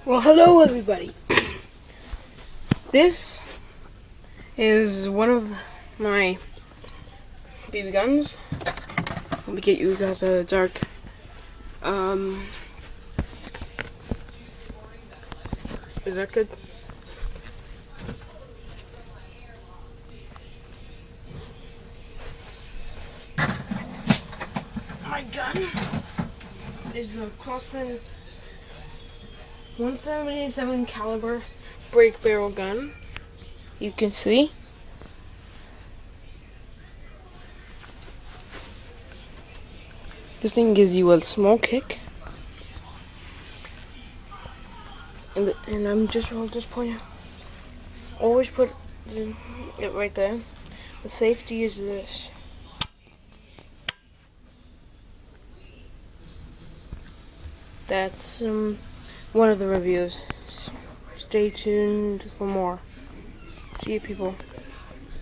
Well, hello everybody. This is one of my BB guns. Let me get you guys a dark. Is that good? My gun is a Crossman 177 caliber break barrel gun. You can see. This thing gives you a small kick. And I'll just point out. Always put it right there. The safety is this. That's one of the reviews. Stay tuned for more. See you people.